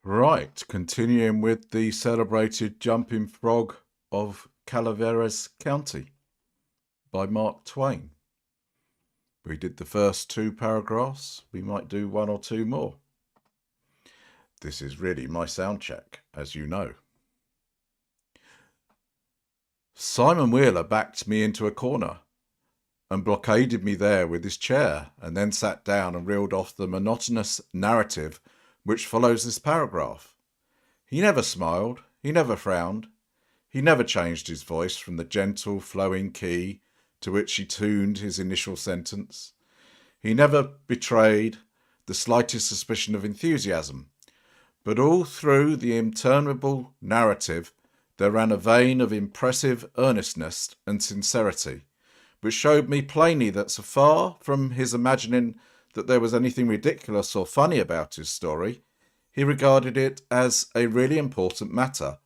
Right, continuing with the celebrated Jumping Frog of Calaveras County by Mark Twain. We did the first two paragraphs. We might do one or two more. This is really my sound check, as you know. Simon Wheeler backed me into a corner and blockaded me there with his chair, and then sat down and reeled off the monotonous narrative which follows this paragraph. He never smiled, he never frowned, he never changed his voice from the gentle, flowing key to which he tuned his initial sentence. He never betrayed the slightest suspicion of enthusiasm, but all through the interminable narrative there ran a vein of impressive earnestness and sincerity, which showed me plainly that so far from his imagining that there was anything ridiculous or funny about his story, he regarded it as a really important matter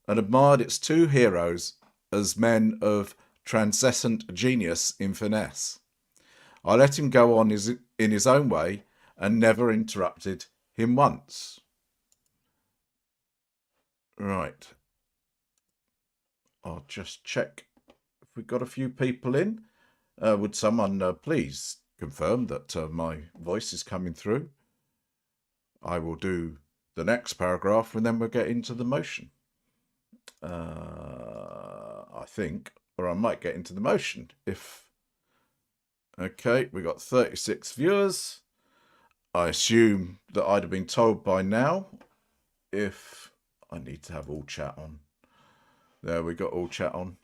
and admired its two heroes as men of transcendent genius in finesse. I let him go on in his own way and never interrupted him once. Right. I'll just check if we've got a few people in. Would someone please confirm that my voice is coming through? I will do the next paragraph and then we'll get into the motion. I think, or I might get into the motion if... Okay, we got 36 viewers. I assume that I'd have been told by now if I need to have all chat on. There, we got all chat on.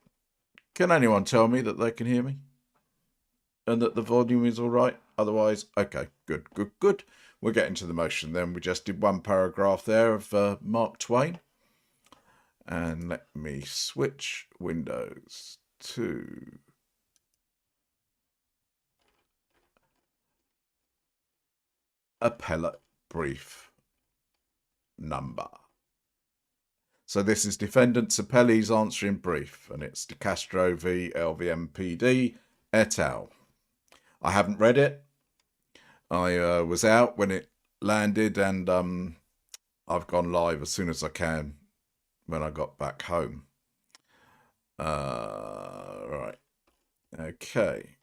Can anyone tell me that they can hear me? And that the volume is all right? Otherwise, okay, good. We'll get into the motion then. We just did one paragraph there of Mark Twain. And let me switch windows to appellate brief number. So this is Defendant's Appellees answering brief, and it's De-Castro v. LVMPD et al. I haven't read it. I was out when it landed, and I've gone live as soon as I can when I got back home. Right. Okay.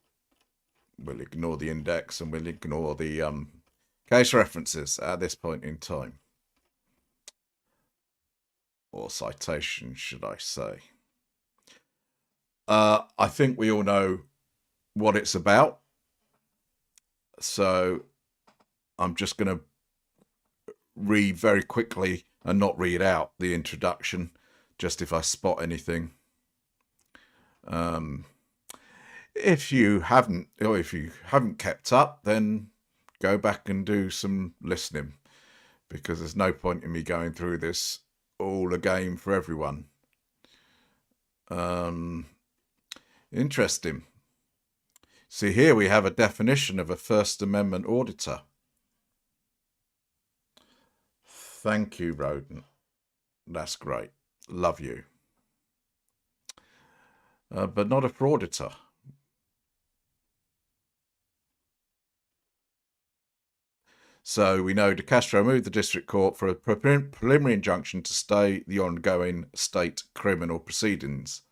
We'll ignore the index and we'll ignore the case references at this point in time. Or citation, should I say. I think we all know what it's about. So I'm just going to read very quickly and not read out the introduction, just if I spot anything. If you haven't kept up, then go back and do some listening, because there's no point in me going through this all again for everyone. Interesting. See, here we have a definition of a First Amendment auditor. Thank you, Rodent. That's great. Love you. But not a frauditor. So we know De-Castro moved the district court for a preliminary injunction to stay the ongoing state criminal proceedings.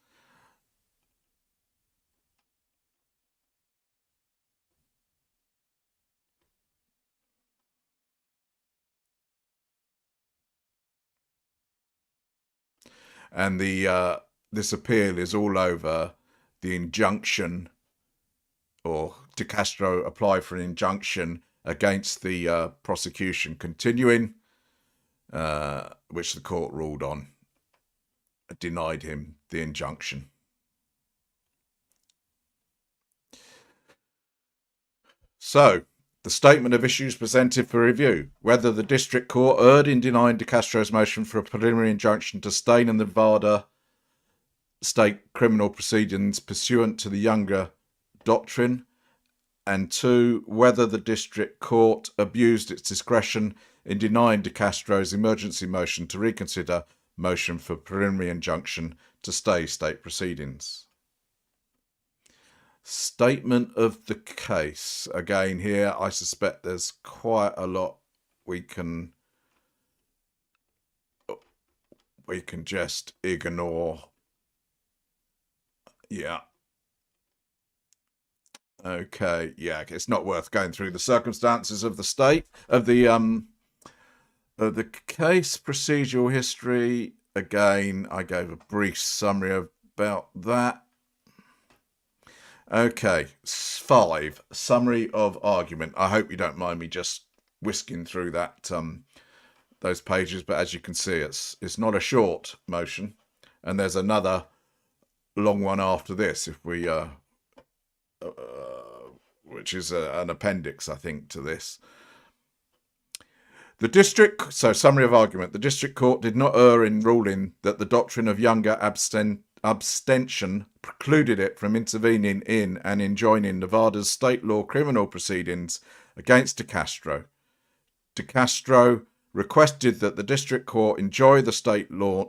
And this appeal is all over the injunction, or De-Castro applied for an injunction against the prosecution continuing, which the court ruled on, denied him the injunction. So, the statement of issues presented for review: whether the district court erred in denying De-Castro's motion for a preliminary injunction to stay in the Nevada state criminal proceedings pursuant to the Younger Doctrine, and 2, whether the district court abused its discretion in denying De-Castro's emergency motion to reconsider motion for preliminary injunction to stay state proceedings. Statement of the case. Again, here I suspect there's quite a lot we can we can just ignore. Yeah. Okay. Yeah, it's not worth going through the circumstances of the case, procedural history. Again, I gave a brief summary about that. Okay, 5, summary of argument. I hope you don't mind me just whisking through that those pages, but as you can see, it's not a short motion, and there's another long one after this, if we which is an appendix, I think, to this. Summary of argument. The district court did not err in ruling that the doctrine of younger abstention precluded it from intervening in and enjoining Nevada's state law criminal proceedings against De Castro. De Castro requested that the district court enjoin the state law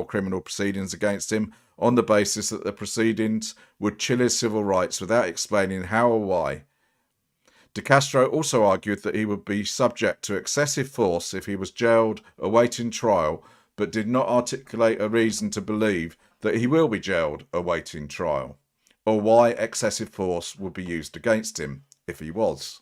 criminal proceedings against him on the basis that the proceedings would chill his civil rights without explaining how or why. De Castro also argued that he would be subject to excessive force if he was jailed awaiting trial, but did not articulate a reason to believe that he will be jailed awaiting trial, or why excessive force would be used against him if he was.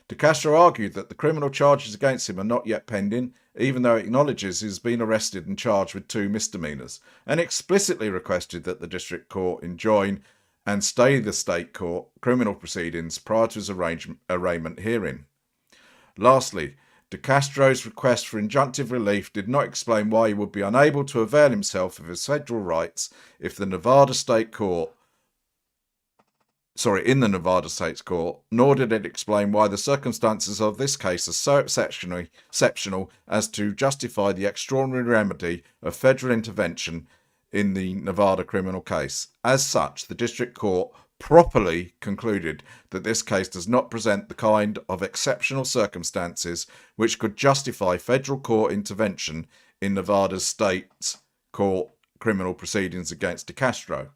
De Castro argued that the criminal charges against him are not yet pending, even though he acknowledges he has been arrested and charged with 2 misdemeanours, and explicitly requested that the district court enjoin and stay the state court criminal proceedings prior to his arraignment hearing. Lastly, De Castro's request for injunctive relief did not explain why he would be unable to avail himself of his federal rights if the Nevada State Court in the Nevada State Court, nor did it explain why the circumstances of this case are so exceptional as to justify the extraordinary remedy of federal intervention in the Nevada criminal case. As such, the district court properly concluded that this case does not present the kind of exceptional circumstances which could justify federal court intervention in Nevada's state court criminal proceedings against De Castro.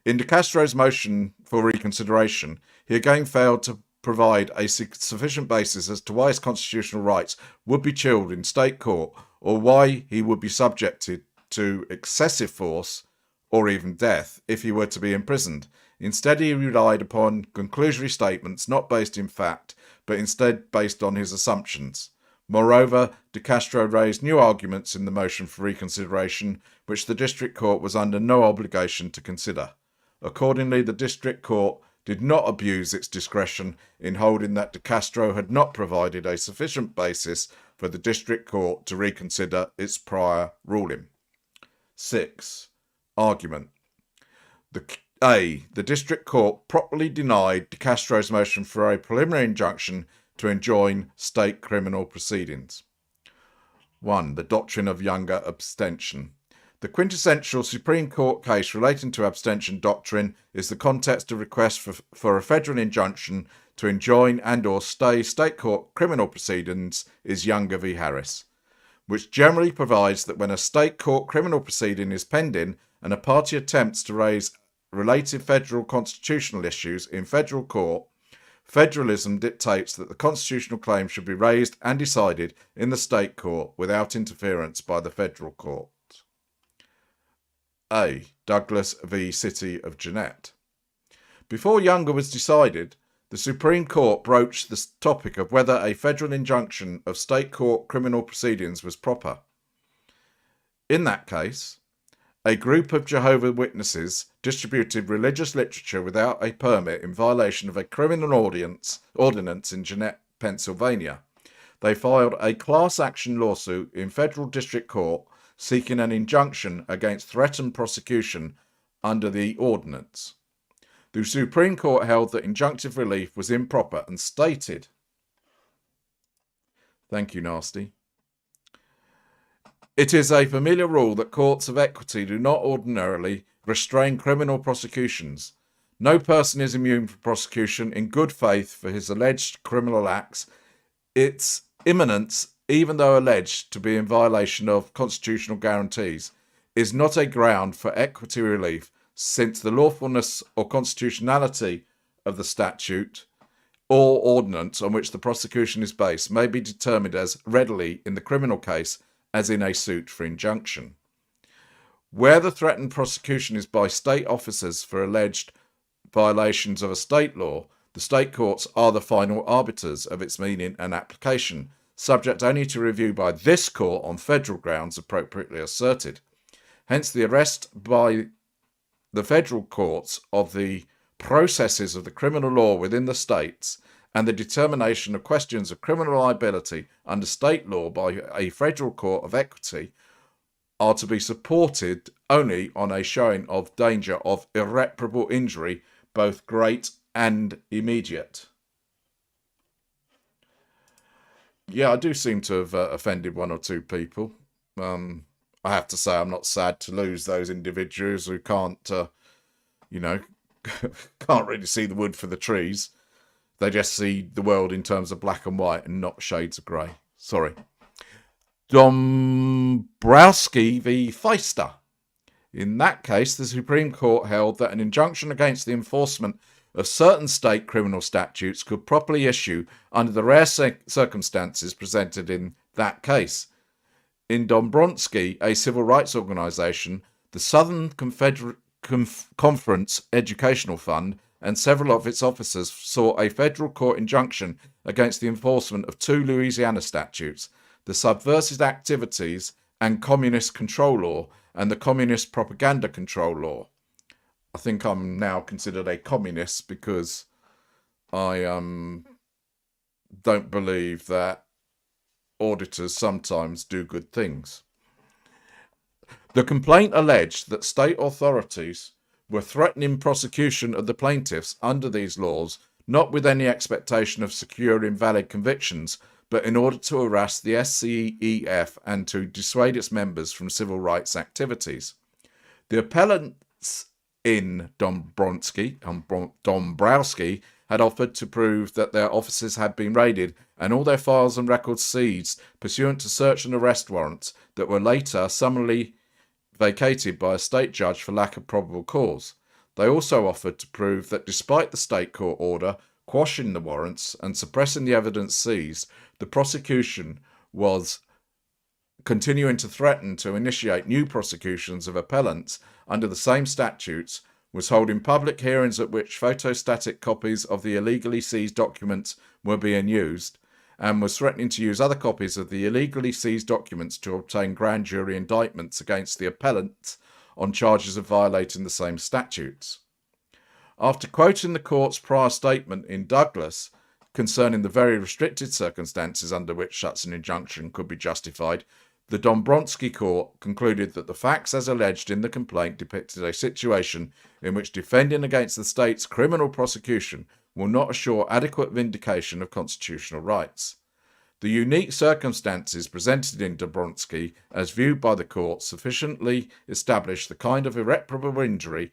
In De Castro's motion for reconsideration, he again failed to provide a sufficient basis as to why his constitutional rights would be chilled in state court, or why he would be subjected to excessive force or even death if he were to be imprisoned. Instead, he relied upon conclusory statements not based in fact, but instead based on his assumptions. Moreover, De Castro raised new arguments in the motion for reconsideration, which the district court was under no obligation to consider. Accordingly, the district court did not abuse its discretion in holding that De Castro had not provided a sufficient basis for the district court to reconsider its prior ruling. 6. Argument. The district court properly denied De Castro's motion for a preliminary injunction to enjoin state criminal proceedings. 1. The doctrine of younger abstention. The quintessential Supreme Court case relating to abstention doctrine is the context of request for a federal injunction to enjoin and or stay state court criminal proceedings is Younger v. Harris, which generally provides that when a state court criminal proceeding is pending and a party attempts to raise related federal constitutional issues in federal court, federalism dictates that the constitutional claim should be raised and decided in the state court without interference by the federal court. A. Douglas v. City of Jeanette. Before Younger was decided, the Supreme Court broached the topic of whether a federal injunction of state court criminal proceedings was proper. In that case, a group of Jehovah's Witnesses distributed religious literature without a permit in violation of a criminal ordinance in Jeanette, Pennsylvania. They filed a class action lawsuit in federal district court seeking an injunction against threatened prosecution under the ordinance. The Supreme Court held that injunctive relief was improper and stated, thank you, Nasty, it is a familiar rule that courts of equity do not ordinarily restrain criminal prosecutions. No person is immune from prosecution in good faith for his alleged criminal acts. Its imminence, even though alleged to be in violation of constitutional guarantees, is not a ground for equity relief, since the lawfulness or constitutionality of the statute or ordinance on which the prosecution is based may be determined as readily in the criminal case as in a suit for injunction. Where the threatened prosecution is by state officers for alleged violations of a state law, the state courts are the final arbiters of its meaning and application, subject only to review by this court on federal grounds appropriately asserted. Hence, the arrest by the federal courts of the processes of the criminal law within the states and the determination of questions of criminal liability under state law by a federal court of equity are to be supported only on a showing of danger of irreparable injury, both great and immediate. Yeah, I do seem to have offended one or two people. I have to say I'm not sad to lose those individuals who can't, can't really see the wood for the trees. They just see the world in terms of black and white and not shades of grey. Sorry. Dombrowski v. Feister. In that case, the Supreme Court held that an injunction against the enforcement of certain state criminal statutes could properly issue under the rare circumstances presented in that case. In Dombrowski, a civil rights organisation, the Southern Conference Educational Fund and several of its officers sought a federal court injunction against the enforcement of two Louisiana statutes, the Subversive Activities and Communist Control Law and the Communist Propaganda Control Law. I think I'm now considered a communist because I don't believe that auditors sometimes do good things. The complaint alleged that state authorities were threatening prosecution of the plaintiffs under these laws, not with any expectation of securing valid convictions, but in order to harass the SCEF and to dissuade its members from civil rights activities. The appellants in Dombrowski had offered to prove that their offices had been raided and all their files and records seized pursuant to search and arrest warrants that were later summarily vacated by a state judge for lack of probable cause. They also offered to prove that despite the state court order quashing the warrants and suppressing the evidence seized, the prosecution was continuing to threaten to initiate new prosecutions of appellants under the same statutes, was holding public hearings at which photostatic copies of the illegally seized documents were being used, and was threatening to use other copies of the illegally seized documents to obtain grand jury indictments against the appellants on charges of violating the same statutes. After quoting the court's prior statement in Douglas concerning the very restricted circumstances under which such an injunction could be justified, the Dombrowski court concluded that the facts as alleged in the complaint depicted a situation in which defending against the state's criminal prosecution will not assure adequate vindication of constitutional rights. The unique circumstances presented in Dombrowski, as viewed by the court, sufficiently establish the kind of irreparable injury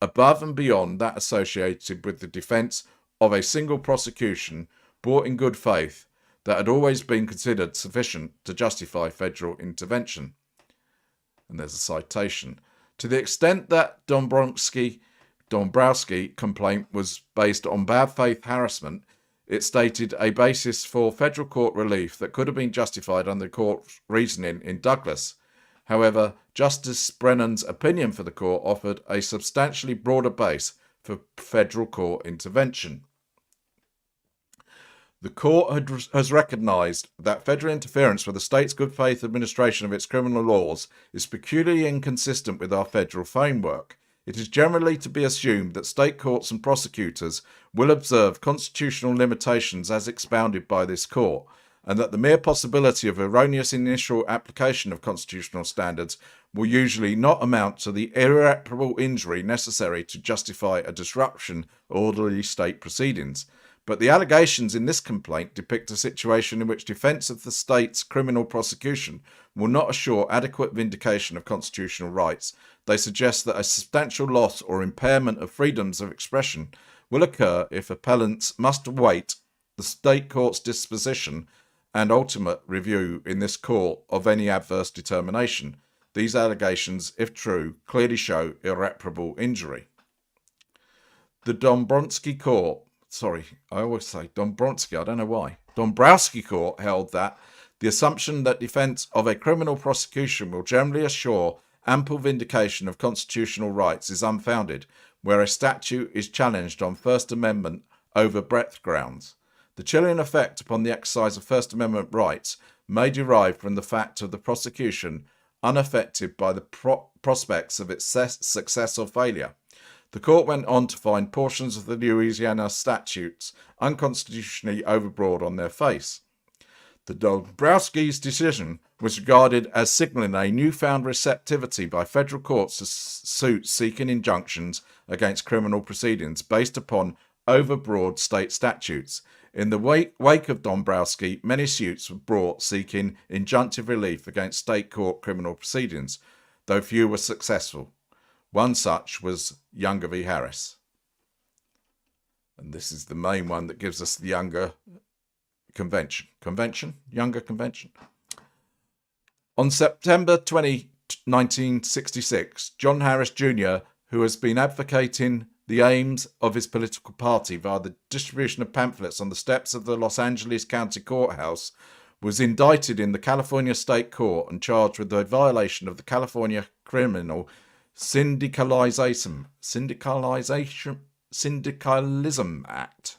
above and beyond that associated with the defence of a single prosecution brought in good faith that had always been considered sufficient to justify federal intervention. And there's a citation. To the extent that Dombrowski complaint was based on bad faith harassment, it stated a basis for federal court relief that could have been justified under the court's reasoning in Douglas. However, Justice Brennan's opinion for the court offered a substantially broader base for federal court intervention. The court has recognised that federal interference with the state's good faith administration of its criminal laws is peculiarly inconsistent with our federal framework. It is generally to be assumed that state courts and prosecutors will observe constitutional limitations as expounded by this court, and that the mere possibility of erroneous initial application of constitutional standards will usually not amount to the irreparable injury necessary to justify a disruption of orderly state proceedings. But the allegations in this complaint depict a situation in which defence of the state's criminal prosecution will not assure adequate vindication of constitutional rights. They suggest that a substantial loss or impairment of freedoms of expression will occur if appellants must await the state court's disposition and ultimate review in this court of any adverse determination. These allegations, if true, clearly show irreparable injury. The Dombrowski court, I don't know why. Dombrowski court held that The assumption that defence of a criminal prosecution will generally assure ample vindication of constitutional rights is unfounded, where a statute is challenged on First Amendment over breadth grounds. The chilling effect upon the exercise of First Amendment rights may derive from the fact of the prosecution unaffected by the prospects of its success or failure. The court went on to find portions of the Louisiana statutes unconstitutionally overbroad on their face. The Dombrowski's decision was regarded as signalling a newfound receptivity by federal courts to suits seeking injunctions against criminal proceedings based upon overbroad state statutes. In the wake of Dombrowski, many suits were brought seeking injunctive relief against state court criminal proceedings, though few were successful. One such was Younger v. Harris. And this is the main one that gives us the Younger Convention. Younger Convention. On September 20, 1966, John Harris Jr., who has been advocating the aims of his political party via the distribution of pamphlets on the steps of the Los Angeles County Courthouse, was indicted in the California State Court and charged with a violation of the California Criminal Syndicalism Act.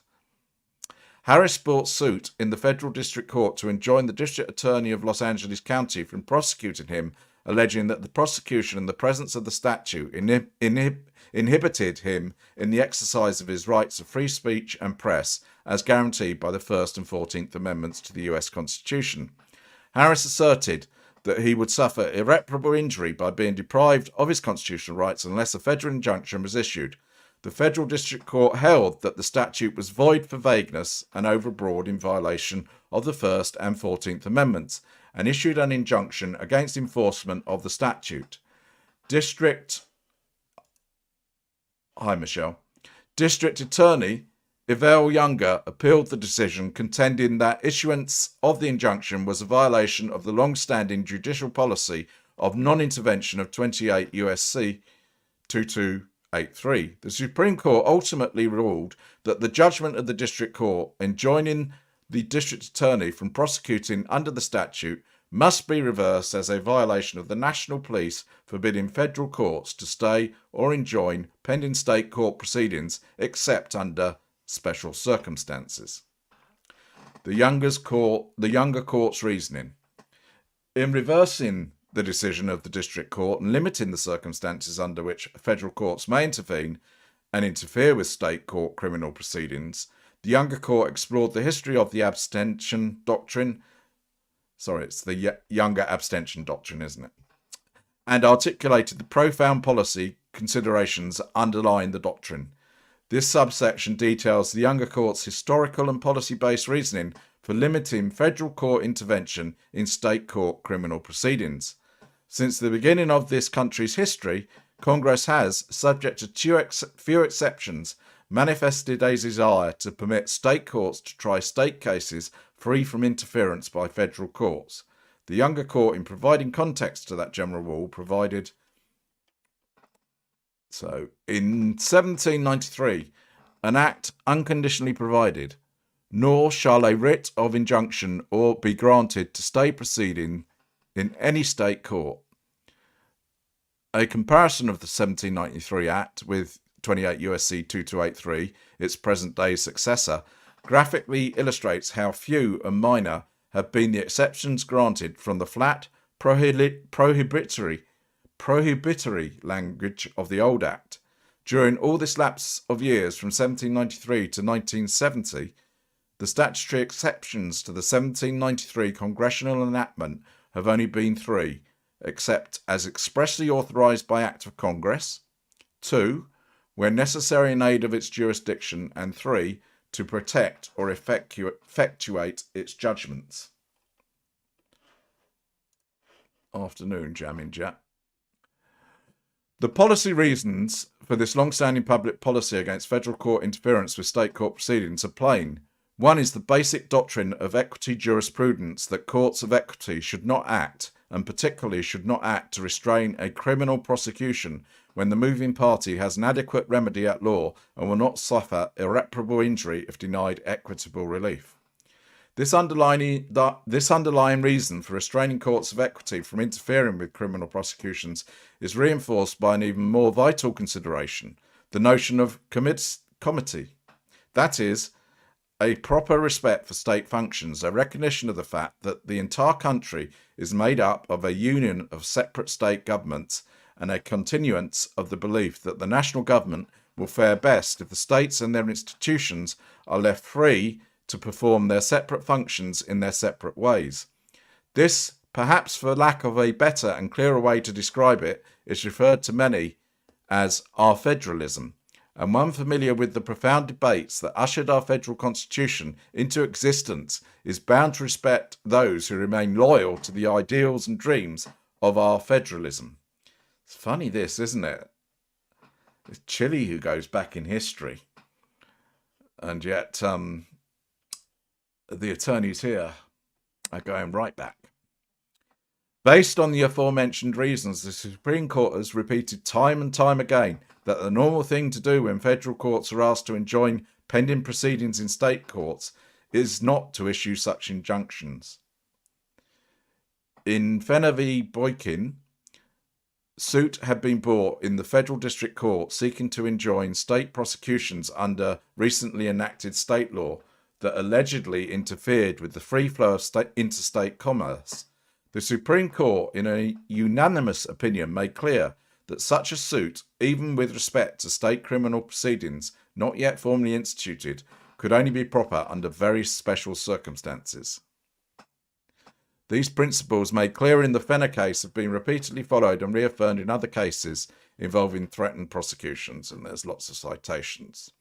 Harris brought suit in the Federal District Court to enjoin the District Attorney of Los Angeles County from prosecuting him, alleging that the prosecution in the presence of the statute inhibited him in the exercise of his rights of free speech and press as guaranteed by the First and 14th Amendments to the US Constitution. Harris asserted that he would suffer irreparable injury by being deprived of his constitutional rights unless a federal injunction was issued. The Federal District Court held that the statute was void for vagueness and overbroad in violation of the First and 14th Amendments, and issued an injunction against enforcement of the statute. District Attorney Yvel Younger appealed the decision, contending that issuance of the injunction was a violation of the long-standing judicial policy of non-intervention of 28 U.S.C. 2283. The Supreme Court ultimately ruled that the judgment of the District Court enjoining the District Attorney from prosecuting under the statute must be reversed as a violation of the National Police forbidding federal courts to stay or enjoin pending state court proceedings except under special circumstances. The Younger Court's reasoning. In reversing the decision of the District Court and limiting the circumstances under which federal courts may intervene and interfere with state court criminal proceedings, the Younger Court explored the history of the abstention doctrine. Sorry, it's the Younger abstention doctrine, isn't it? And articulated the profound policy considerations underlying the doctrine. This subsection details the Younger Court's historical and policy-based reasoning for limiting federal court intervention in state court criminal proceedings. Since the beginning of this country's history, Congress has, subject to few exceptions, manifested a desire to permit state courts to try state cases free from interference by federal courts. The Younger Court, in providing context to that general rule, provided... So, in 1793, an act unconditionally provided, nor shall a writ of injunction or be granted to stay proceeding in any state court. A comparison of the 1793 Act with 28 U.S.C. 2283, its present-day successor, graphically illustrates how few and minor have been the exceptions granted from the flat, prohibitory language of the old Act. During all this lapse of years from 1793 to 1970, the statutory exceptions to the 1793 congressional enactment have only been 3, except as expressly authorised by Act of Congress, 2, where necessary in aid of its jurisdiction, and 3, to protect or effectuate its judgments. Afternoon, Jamming Jack. The policy reasons for this long-standing public policy against federal court interference with state court proceedings are plain. One is the basic doctrine of equity jurisprudence that courts of equity should not act, and particularly should not act to restrain a criminal prosecution when the moving party has an adequate remedy at law and will not suffer irreparable injury if denied equitable relief. This underlying reason for restraining courts of equity from interfering with criminal prosecutions is reinforced by an even more vital consideration, the notion of comity. That is, a proper respect for state functions, a recognition of the fact that the entire country is made up of a union of separate state governments, and a continuance of the belief that the national government will fare best if the states and their institutions are left free to perform their separate functions in their separate ways. This, perhaps for lack of a better and clearer way to describe it, is referred to many as our federalism, and one familiar with the profound debates that ushered our federal constitution into existence is bound to respect those who remain loyal to the ideals and dreams of our federalism. It's funny this, isn't it? It's Chile who goes back in history, and yet the attorneys here are going right back. Based on the aforementioned reasons, the Supreme Court has repeated time and time again that the normal thing to do when federal courts are asked to enjoin pending proceedings in state courts is not to issue such injunctions. In Fenner v. Boykin, suit had been brought in the Federal District Court seeking to enjoin state prosecutions under recently enacted state law that allegedly interfered with the free flow of interstate commerce. The Supreme Court, in a unanimous opinion, made clear that such a suit, even with respect to state criminal proceedings not yet formally instituted, could only be proper under very special circumstances. These principles, made clear in the Fenner case, have been repeatedly followed and reaffirmed in other cases involving threatened prosecutions, and there's lots of citations.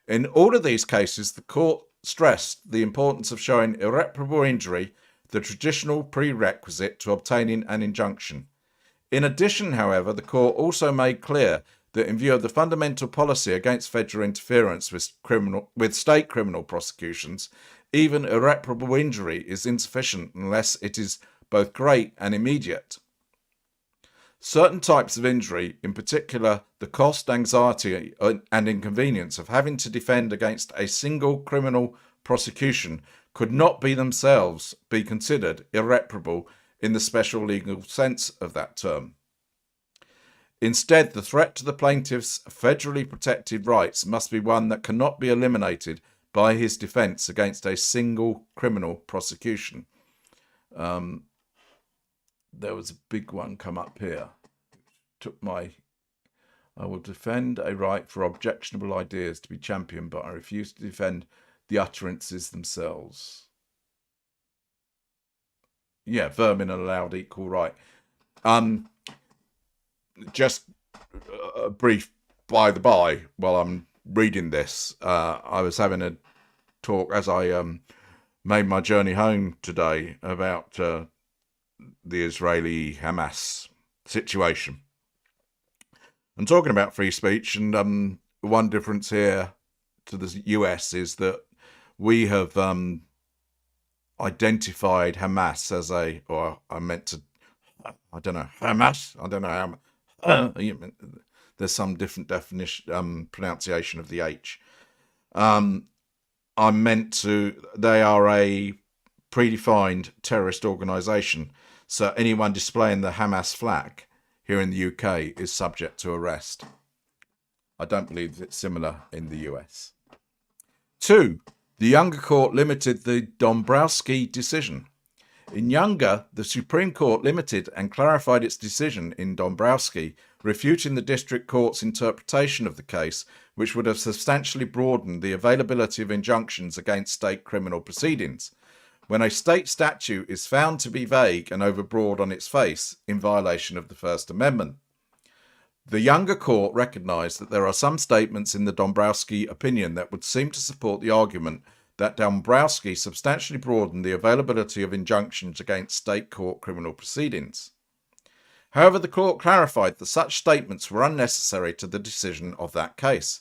In all of these cases, the court stressed the importance of showing irreparable injury, the traditional prerequisite to obtaining an injunction. In addition, however, the court also made clear that in view of the fundamental policy against federal interference with state criminal prosecutions, even irreparable injury is insufficient unless it is both great and immediate. Certain types of injury, in particular the cost, anxiety, and inconvenience of having to defend against a single criminal prosecution, could not be themselves be considered irreparable in the special legal sense of that term. Instead, the threat to the plaintiff's federally protected rights must be one that cannot be eliminated by his defence against a single criminal prosecution. There was a big one come up here. I will defend a right for objectionable ideas to be championed, but I refuse to defend the utterances themselves. Yeah, vermin are allowed equal right. Just a brief by the by while I'm reading this. I was having a talk as I made my journey home today about the Israeli-Hamas situation. I'm talking about free speech, and one difference here to the US is that we have identified Hamas as there's some different definition, pronunciation of the H. They are a predefined terrorist organisation. So anyone displaying the Hamas flag here in the UK is subject to arrest. I don't believe it's similar in the US. 2. The Younger Court limited the Dombrowski decision. In Younger, the Supreme Court limited and clarified its decision in Dombrowski, refuting the District Court's interpretation of the case, which would have substantially broadened the availability of injunctions against state criminal proceedings, when a state statute is found to be vague and overbroad on its face in violation of the First Amendment. The Younger Court recognised that there are some statements in the Dombrowski opinion that would seem to support the argument that Dombrowski substantially broadened the availability of injunctions against state court criminal proceedings. However, the court clarified that such statements were unnecessary to the decision of that case,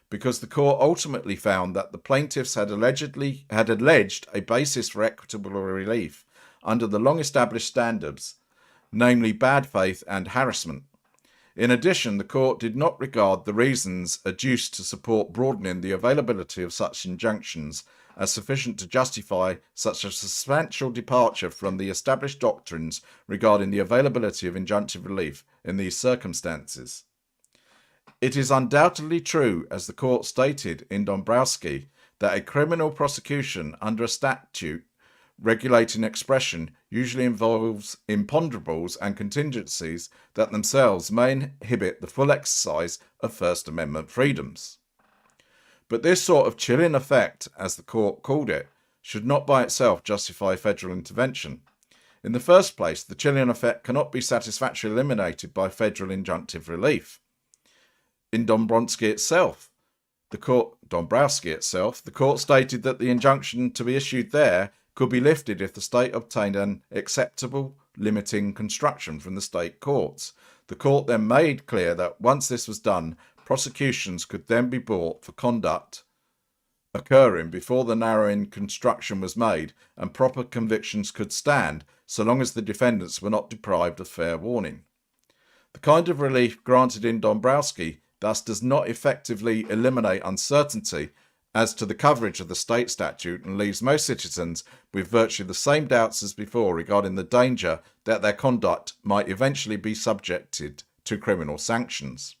because the court ultimately found that the plaintiffs had alleged a basis for equitable relief under the long-established standards, namely bad faith and harassment. In addition, the court did not regard the reasons adduced to support broadening the availability of such injunctions as sufficient to justify such a substantial departure from the established doctrines regarding the availability of injunctive relief in these circumstances. It is undoubtedly true, as the court stated in Dombrowski, that a criminal prosecution under a statute regulating expression usually involves imponderables and contingencies that themselves may inhibit the full exercise of First Amendment freedoms. But this sort of chilling effect, as the court called it, should not by itself justify federal intervention. In the first place, the chilling effect cannot be satisfactorily eliminated by federal injunctive relief. In Dombrowski itself, the court stated that the injunction to be issued there could be lifted if the state obtained an acceptable limiting construction from the state courts. The court then made clear that once this was done, prosecutions could then be brought for conduct occurring before the narrowing construction was made, and proper convictions could stand so long as the defendants were not deprived of fair warning. The kind of relief granted in Dombrowski thus does not effectively eliminate uncertainty as to the coverage of the state statute and leaves most citizens with virtually the same doubts as before regarding the danger that their conduct might eventually be subjected to criminal sanctions.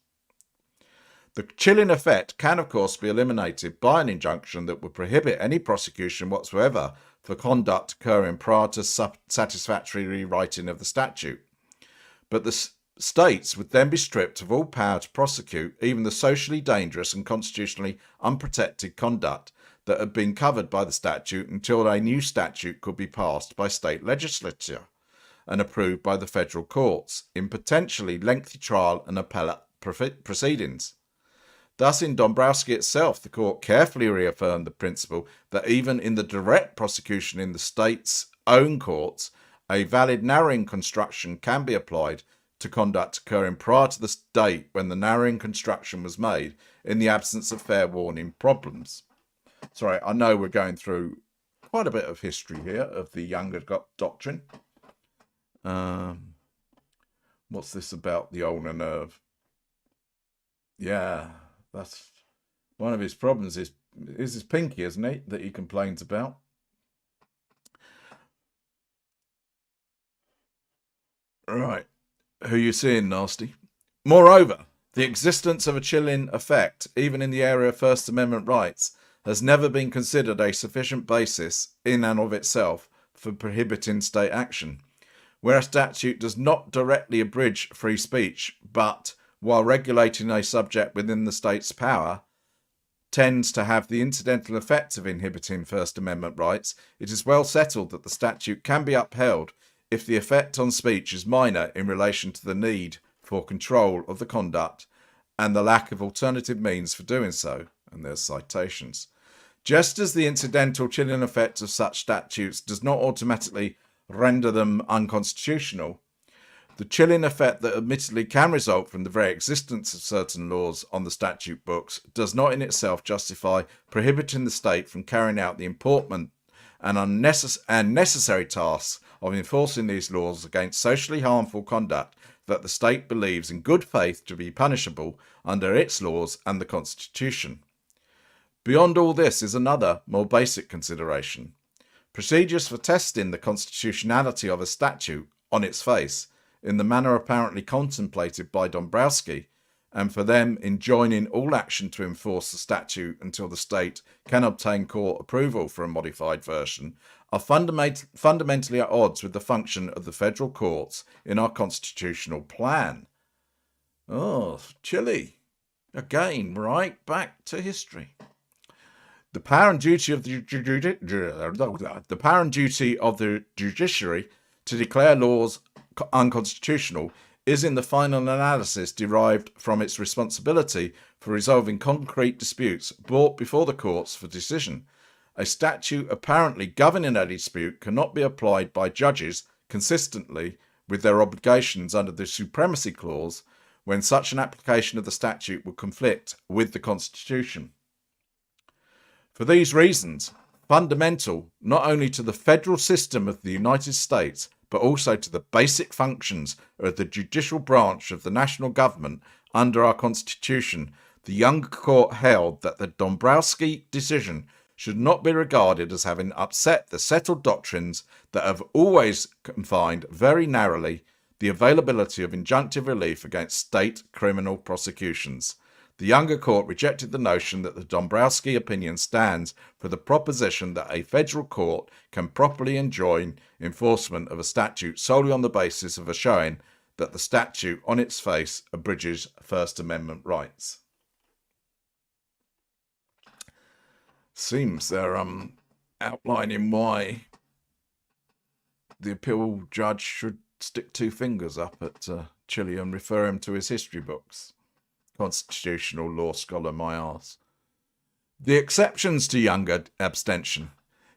The chilling effect can, of course, be eliminated by an injunction that would prohibit any prosecution whatsoever for conduct occurring prior to satisfactory rewriting of the statute. But the states would then be stripped of all power to prosecute even the socially dangerous and constitutionally unprotected conduct that had been covered by the statute until a new statute could be passed by state legislature and approved by the federal courts in potentially lengthy trial and appellate proceedings. Thus, in Dombrowski itself, the court carefully reaffirmed the principle that even in the direct prosecution in the state's own courts, a valid narrowing construction can be applied to conduct occurring prior to the date when the narrowing construction was made in the absence of fair warning problems. Sorry, I know we're going through quite a bit of history here of the Younger doctrine. What's this about the ulnar nerve? Yeah, that's one of his problems is his pinky, isn't it, that he complains about. Right. Who you seeing, Nasty? Moreover, the existence of a chilling effect, even in the area of First Amendment rights, has never been considered a sufficient basis, in and of itself, for prohibiting state action. Where a statute does not directly abridge free speech, but, while regulating a subject within the state's power, tends to have the incidental effect of inhibiting First Amendment rights, it is well settled that the statute can be upheld if the effect on speech is minor in relation to the need for control of the conduct and the lack of alternative means for doing so. And there's citations. Just as the incidental chilling effect of such statutes does not automatically render them unconstitutional, the chilling effect that admittedly can result from the very existence of certain laws on the statute books does not in itself justify prohibiting the state from carrying out the important and necessary tasks of enforcing these laws against socially harmful conduct that the state believes in good faith to be punishable under its laws and the Constitution. Beyond all this is another, more basic consideration. Procedures for testing the constitutionality of a statute on its face, in the manner apparently contemplated by Dombrowski, and for them enjoining all action to enforce the statute until the state can obtain court approval for a modified version, are fundamentally at odds with the function of the federal courts in our constitutional plan. Oh, chilly. Again, right back to history. The power and duty of the judiciary to declare laws unconstitutional is in the final analysis derived from its responsibility for resolving concrete disputes brought before the courts for decision. A statute apparently governing a dispute cannot be applied by judges consistently with their obligations under the Supremacy Clause when such an application of the statute would conflict with the Constitution. For these reasons, fundamental not only to the federal system of the United States, but also to the basic functions of the judicial branch of the national government under our Constitution, the Younger Court held that the Dombrowski decision should not be regarded as having upset the settled doctrines that have always confined very narrowly the availability of injunctive relief against state criminal prosecutions. The Younger Court rejected the notion that the Dombrowski opinion stands for the proposition that a federal court can properly enjoin enforcement of a statute solely on the basis of a showing that the statute on its face abridges First Amendment rights. Seems they're outlining why the appeal judge should stick two fingers up at Chile and refer him to his history books. Constitutional law scholar, my arse. The exceptions to Younger abstention.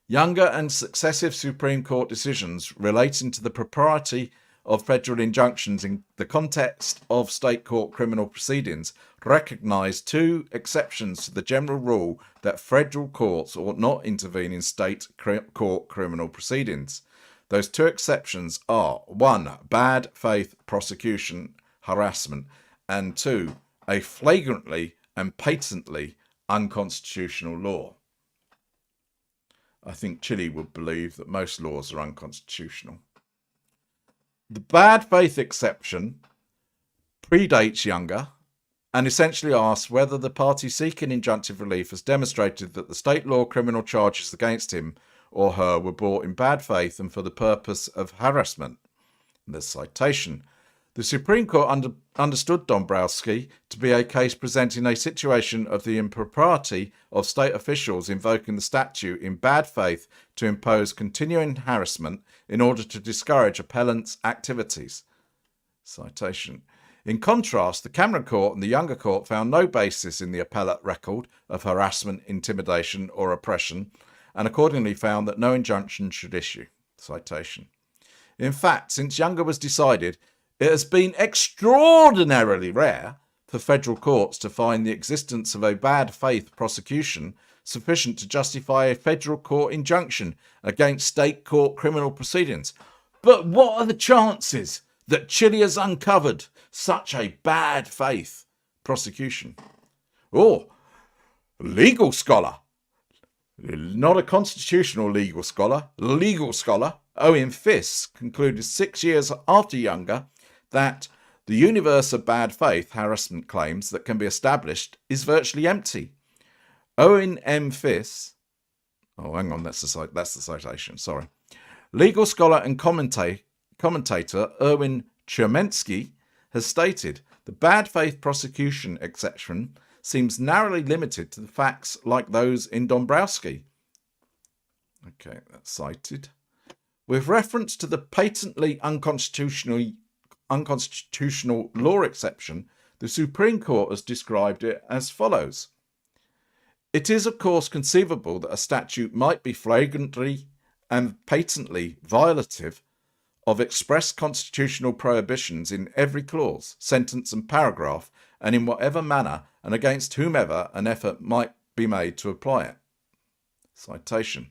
Younger and successive Supreme Court decisions relating to the propriety of federal injunctions in the context of state court criminal proceedings recognise two exceptions to the general rule that federal courts ought not intervene in state court criminal proceedings. Those two exceptions are 1. Bad faith prosecution harassment, and 2. A flagrantly and patently unconstitutional law. I think Chile would believe that most laws are unconstitutional. The bad faith exception predates Younger and essentially asks whether the party seeking injunctive relief has demonstrated that the state law criminal charges against him or her were brought in bad faith and for the purpose of harassment. The citation. The Supreme Court understood Dombrowski to be a case presenting a situation of the impropriety of state officials invoking the statute in bad faith to impose continuing harassment in order to discourage appellants' activities. Citation. In contrast, the Cameron Court and the Younger Court found no basis in the appellate record of harassment, intimidation, or oppression, and accordingly found that no injunction should issue. Citation. In fact, since Younger was decided, it has been extraordinarily rare for federal courts to find the existence of a bad faith prosecution sufficient to justify a federal court injunction against state court criminal proceedings. But what are the chances that Chile has uncovered such a bad faith prosecution? Oh, legal scholar, not a constitutional legal scholar, Owen Fiss concluded 6 years after Younger that the universe of bad faith harassment claims that can be established is virtually empty. Owen M. Fiss, that's the citation, sorry. Legal scholar and commentator Erwin Chermensky has stated the bad faith prosecution exception seems narrowly limited to the facts like those in Dombrowski. Okay, that's cited. With reference to the patently unconstitutional law exception, the Supreme Court has described it as follows. It is, of course, conceivable that a statute might be flagrantly and patently violative of express constitutional prohibitions in every clause, sentence and paragraph, and in whatever manner and against whomever an effort might be made to apply it. Citation.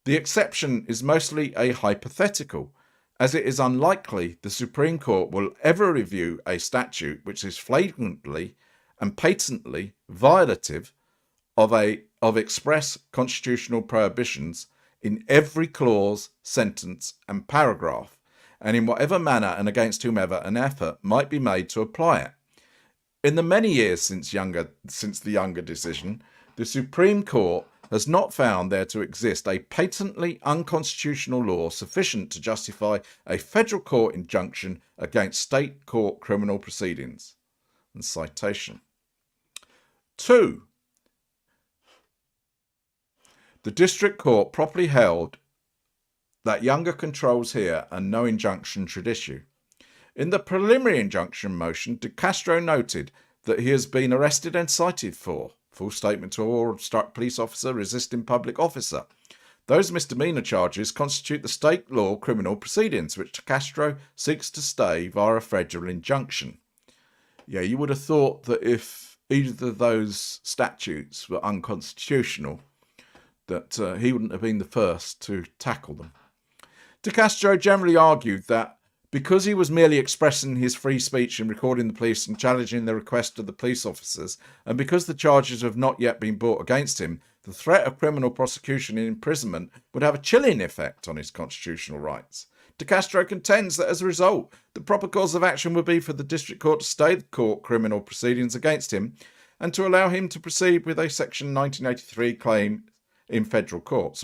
The exception is mostly a hypothetical, as it is unlikely the Supreme Court will ever review a statute which is flagrantly and patently violative of express constitutional prohibitions in every clause, sentence and paragraph, and in whatever manner and against whomever an effort might be made to apply it. In the many years since the Younger decision, the Supreme Court has not found there to exist a patently unconstitutional law sufficient to justify a federal court injunction against state court criminal proceedings. And citation. 2. The District Court properly held that Younger controls here and no injunction should issue. In the preliminary injunction motion, De Castro noted that he has been arrested and cited for full statement to all obstruct police officer, resisting public officer. Those misdemeanor charges constitute the state law criminal proceedings, which De Castro seeks to stay via a federal injunction. Yeah, you would have thought that if either of those statutes were unconstitutional, that he wouldn't have been the first to tackle them. De Castro generally argued that because he was merely expressing his free speech in recording the police and challenging the request of the police officers, and because the charges have not yet been brought against him, The threat of criminal prosecution and imprisonment would have a chilling effect on his constitutional rights. De Castro contends that as a result, the proper course of action would be for the district court to stay the court criminal proceedings against him and to allow him to proceed with a Section 1983 claim in federal court.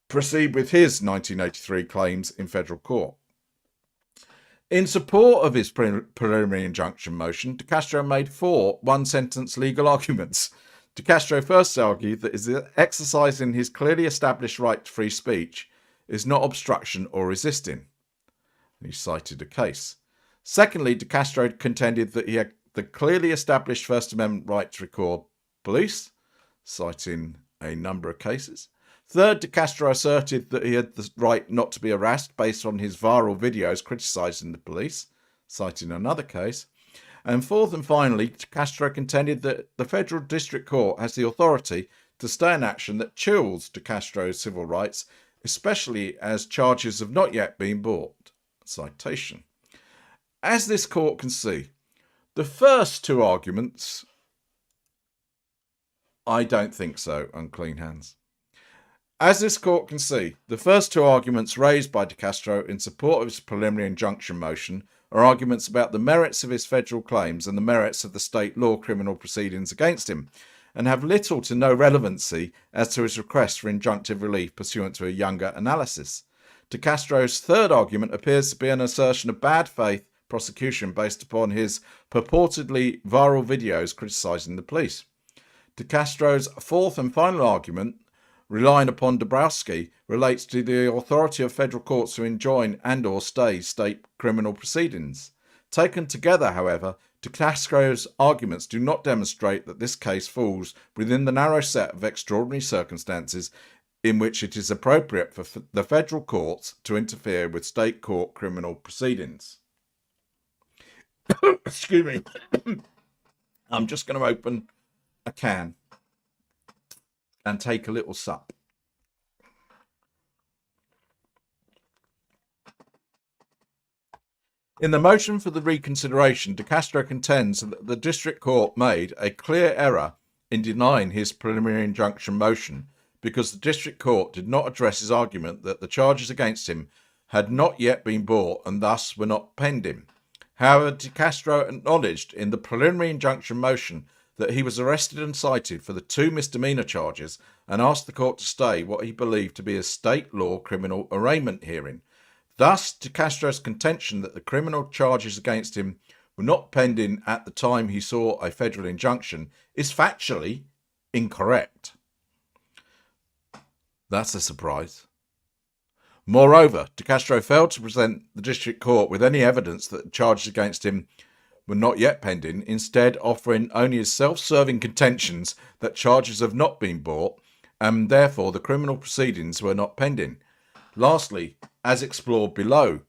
Proceed with his 1983 claims in federal court. In support of his preliminary injunction motion, De Castro made 4 one-sentence legal arguments. De Castro first argued that his exercising his clearly established right to free speech is not obstruction or resisting. He cited a case. Secondly, De Castro contended that he had the clearly established First Amendment right to record police, citing a number of cases. Third, De Castro asserted that he had the right not to be harassed based on his viral videos criticising the police, citing another case. And fourth and finally, De Castro contended that the Federal District Court has the authority to stay an action that chills De Castro's civil rights, especially as charges have not yet been brought. Citation. As this court can see, the first 2 arguments, I don't think so, unclean hands. As this court can see, the first 2 arguments raised by De Castro in support of his preliminary injunction motion are arguments about the merits of his federal claims and the merits of the state law criminal proceedings against him, and have little to no relevancy as to his request for injunctive relief pursuant to a younger analysis. De Castro's third argument appears to be an assertion of bad faith prosecution based upon his purportedly viral videos criticising the police. De Castro's fourth and final argument, relying upon Dabrowski, relates to the authority of federal courts to enjoin and or stay state criminal proceedings. Taken together, however, De Castro's arguments do not demonstrate that this case falls within the narrow set of extraordinary circumstances in which it is appropriate for the federal courts to interfere with state court criminal proceedings. Excuse me. I'm just going to open a can and take a little sup. In the motion for the reconsideration, De Castro contends that the district court made a clear error in denying his preliminary injunction motion because the district court did not address his argument that the charges against him had not yet been brought and thus were not pending. However, De Castro acknowledged in the preliminary injunction motion that he was arrested and cited for the 2 misdemeanor charges and asked the court to stay what he believed to be a state law criminal arraignment hearing. Thus, De Castro's contention that the criminal charges against him were not pending at the time he saw a federal injunction is factually incorrect. That's a surprise. Moreover, De Castro failed to present the district court with any evidence that the charges against him were not yet pending, instead offering only his self-serving contentions that charges have not been brought and therefore the criminal proceedings were not pending. Lastly, as explored below,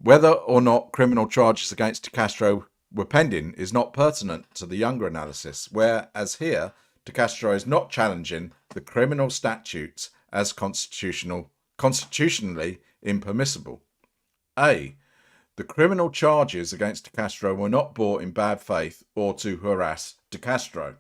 whether or not criminal charges against De Castro were pending is not pertinent to the younger analysis, whereas here De Castro is not challenging the criminal statutes as constitutionally impermissible. A. The criminal charges against De Castro were not brought in bad faith or to harass De Castro.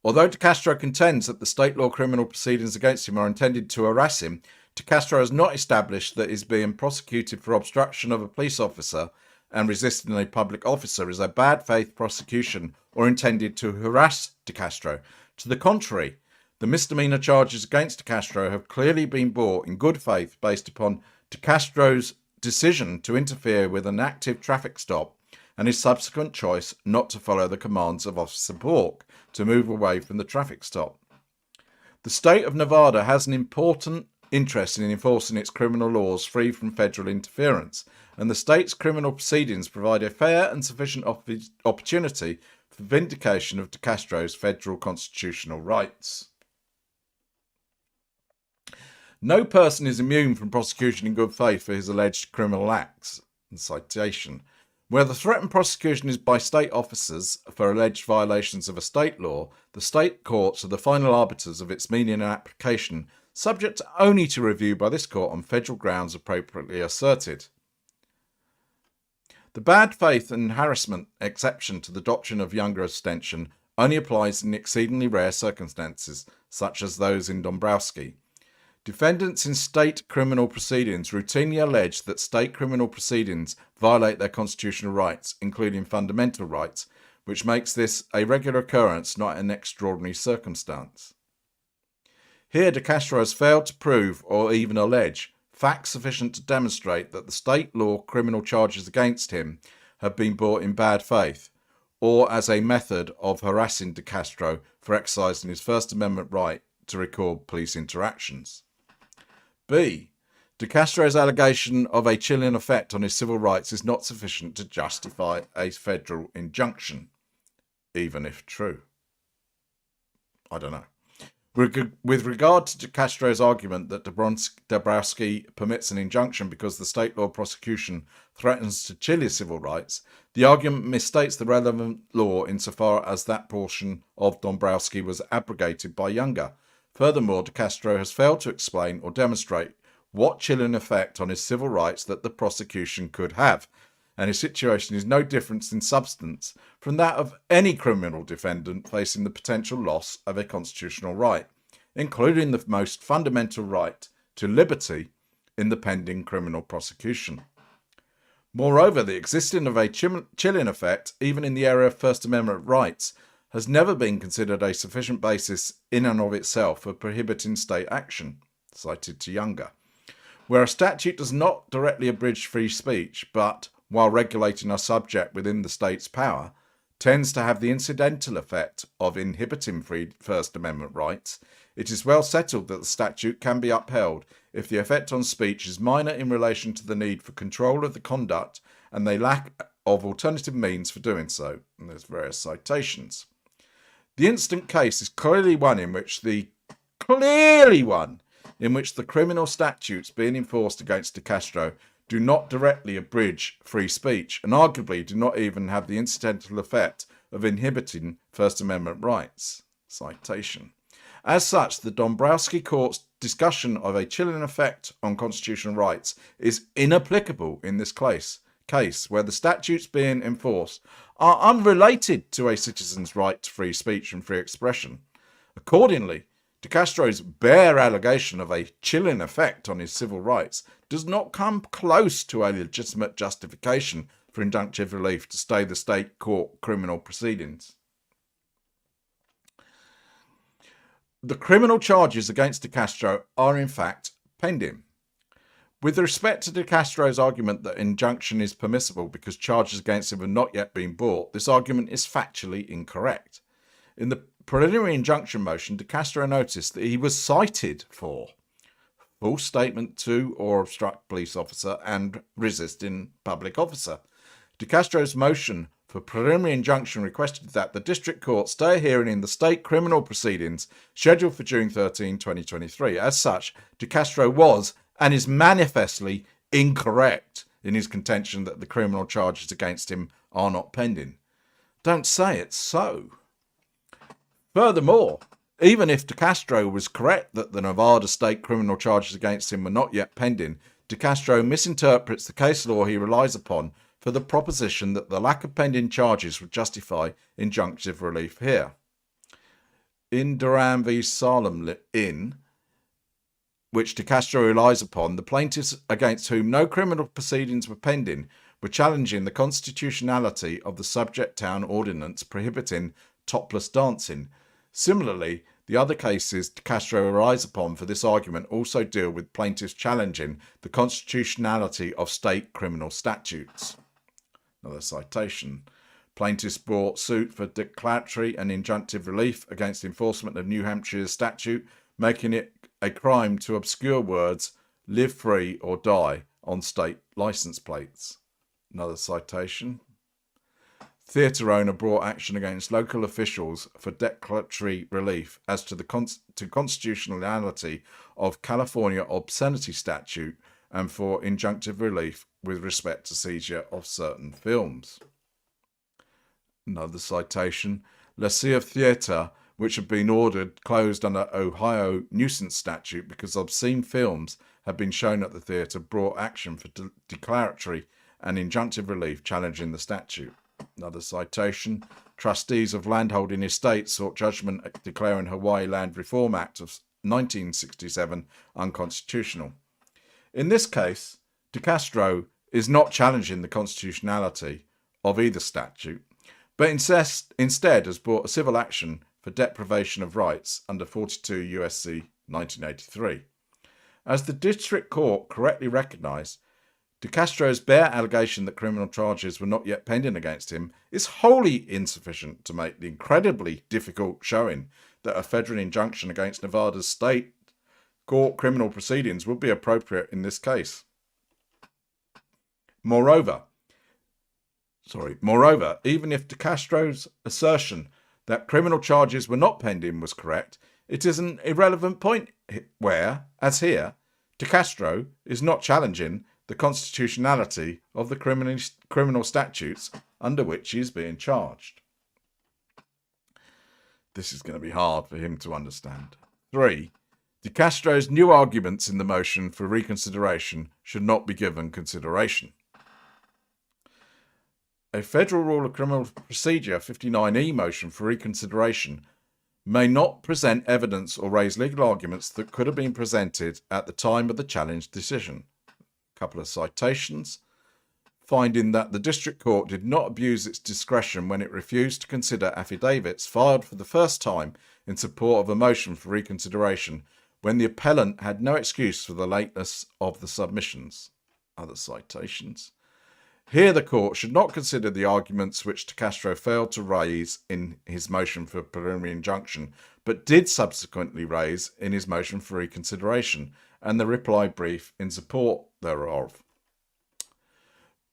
Although De Castro contends that the state law criminal proceedings against him are intended to harass him, De Castro has not established that his being prosecuted for obstruction of a police officer and resisting a public officer is a bad faith prosecution or intended to harass De Castro. To the contrary, the misdemeanor charges against De Castro have clearly been brought in good faith based upon De Castro's decision to interfere with an active traffic stop and his subsequent choice not to follow the commands of Officer Bork to move away from the traffic stop. The state of Nevada has an important interest in enforcing its criminal laws free from federal interference, and the state's criminal proceedings provide a fair and sufficient opportunity for vindication of De Castro's federal constitutional rights. No person is immune from prosecution in good faith for his alleged criminal acts. Citation. Where the threatened prosecution is by state officers for alleged violations of a state law, the state courts are the final arbiters of its meaning and application, subject only to review by this court on federal grounds appropriately asserted. The bad faith and harassment exception to the doctrine of younger abstention only applies in exceedingly rare circumstances, such as those in Dombrowski. Defendants in state criminal proceedings routinely allege that state criminal proceedings violate their constitutional rights, including fundamental rights, which makes this a regular occurrence, not an extraordinary circumstance. Here, De Castro has failed to prove or even allege facts sufficient to demonstrate that the state law criminal charges against him have been brought in bad faith, or as a method of harassing De Castro for exercising his First Amendment right to record police interactions. B. De Castro's allegation of a chilling effect on his civil rights is not sufficient to justify a federal injunction, even if true. I don't know. With regard to De Castro's argument that Dombrowski permits an injunction because the state law prosecution threatens to chill his civil rights, the argument misstates the relevant law insofar as that portion of Dombrowski was abrogated by Younger. Furthermore, De Castro has failed to explain or demonstrate what chilling effect on his civil rights that the prosecution could have, and his situation is no different in substance from that of any criminal defendant facing the potential loss of a constitutional right, including the most fundamental right to liberty in the pending criminal prosecution. Moreover, the existence of a chilling effect, even in the area of First Amendment rights, has never been considered a sufficient basis in and of itself for prohibiting state action, cited to Younger. Where a statute does not directly abridge free speech, but, while regulating a subject within the state's power, tends to have the incidental effect of inhibiting free First Amendment rights, it is well settled that the statute can be upheld if the effect on speech is minor in relation to the need for control of the conduct and the lack of alternative means for doing so. And there's various citations. The instant case is clearly one in which the criminal statutes being enforced against De Castro do not directly abridge free speech and arguably do not even have the incidental effect of inhibiting First Amendment rights. Citation. As such, the Dombrowski Court's discussion of a chilling effect on constitutional rights is inapplicable in this case where the statutes being enforced are unrelated to a citizen's right to free speech and free expression. Accordingly, De Castro's bare allegation of a chilling effect on his civil rights does not come close to a legitimate justification for injunctive relief to stay the state court criminal proceedings. The criminal charges against De Castro are in fact pending. With respect to De Castro's argument that injunction is permissible because charges against him have not yet been brought, this argument is factually incorrect. In the preliminary injunction motion, De Castro noticed that he was cited for false statement to or obstruct police officer and resisting public officer. De Castro's motion for preliminary injunction requested that the district court stay a hearing in the state criminal proceedings scheduled for June 13, 2023. As such, De Castro was and is manifestly incorrect in his contention that the criminal charges against him are not pending. Don't say it's so. Furthermore, even if De Castro was correct that the Nevada state criminal charges against him were not yet pending, De Castro misinterprets the case law he relies upon for the proposition that the lack of pending charges would justify injunctive relief here. In Duran v. Salem Inn, which De Castro relies upon, the plaintiffs against whom no criminal proceedings were pending were challenging the constitutionality of the subject town ordinance prohibiting topless dancing. Similarly, the other cases De Castro relies upon for this argument also deal with plaintiffs challenging the constitutionality of state criminal statutes. Another citation. Plaintiffs brought suit for declaratory and injunctive relief against enforcement of New Hampshire's statute, making it a crime to obscure words "live free" or "die" on state license plates. Another citation. Theatre owner brought action against local officials for declaratory relief as to the constitutionality of California obscenity statute and for injunctive relief with respect to seizure of certain films. Another citation. Lessee of theatre, which had been ordered closed under Ohio nuisance statute because obscene films had been shown at the theatre, brought action for declaratory and injunctive relief challenging the statute. Another citation. Trustees of landholding estates sought judgment declaring Hawaii Land Reform Act of 1967 unconstitutional. In this case, De Castro is not challenging the constitutionality of either statute, but instead has brought a civil action for deprivation of rights under 42 U.S.C. 1983. As the district court correctly recognised, De Castro's bare allegation that criminal charges were not yet pending against him is wholly insufficient to make the incredibly difficult showing that a federal injunction against Nevada's state court criminal proceedings would be appropriate in this case. Moreover, even if De Castro's assertion that criminal charges were not pending was correct, it is an irrelevant point where, as here, De Castro is not challenging the constitutionality of the criminal statutes under which he is being charged. This is going to be hard for him to understand. 3. De Castro's new arguments in the motion for reconsideration should not be given consideration. A Federal Rule of Criminal Procedure 59E motion for reconsideration may not present evidence or raise legal arguments that could have been presented at the time of the challenged decision. A couple of citations. Finding that the District Court did not abuse its discretion when it refused to consider affidavits filed for the first time in support of a motion for reconsideration when the appellant had no excuse for the lateness of the submissions. Other citations. Here the court should not consider the arguments which De Castro failed to raise in his motion for preliminary injunction, but did subsequently raise in his motion for reconsideration and the reply brief in support thereof.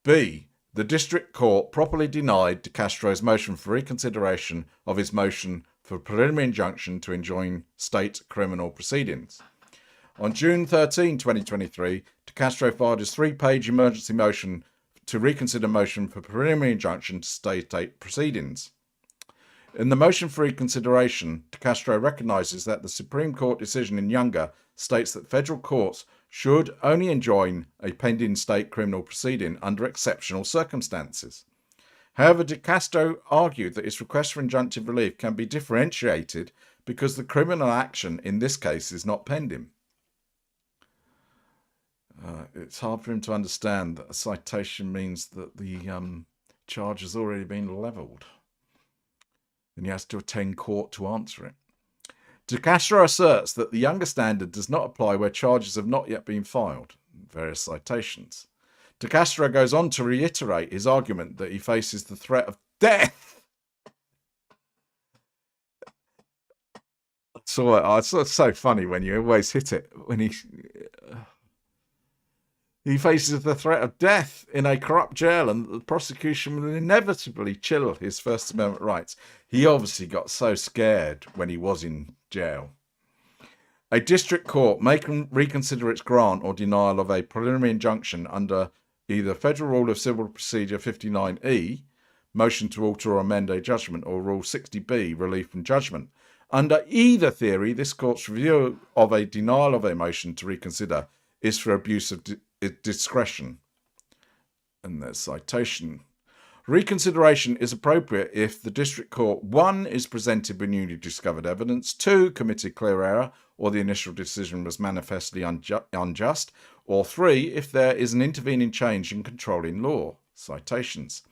B. The District Court properly denied De Castro's motion for reconsideration of his motion for preliminary injunction to enjoin state criminal proceedings. On June 13, 2023, De Castro filed his 3-page emergency motion to reconsider motion for preliminary injunction to stay state proceedings. In the motion for reconsideration, De Castro recognises that the Supreme Court decision in Younger states that federal courts should only enjoin a pending state criminal proceeding under exceptional circumstances. However, De Castro argued that his request for injunctive relief can be differentiated because the criminal action in this case is not pending. It's hard for him to understand that a citation means that the charge has already been levelled and he has to attend court to answer it. De Castro asserts that the Younger standard does not apply where charges have not yet been filed. Various citations. De Castro goes on to reiterate his argument that he faces the threat of death. So it's so funny when you always hit it when he faces the threat of death in a corrupt jail, and the prosecution will inevitably chill his First Amendment rights. He obviously got so scared when he was in jail. A district court may reconsider its grant or denial of a preliminary injunction under either Federal Rule of Civil Procedure 59E, motion to alter or amend a judgment, or Rule 60B, relief from judgment. Under either theory, this court's review of a denial of a motion to reconsider is for abuse of discretion. And there's citation. Reconsideration is appropriate if the district court 1. Is presented with newly discovered evidence, 2. Committed clear error or the initial decision was manifestly unjust, or 3. If there is an intervening change in controlling law. Citations.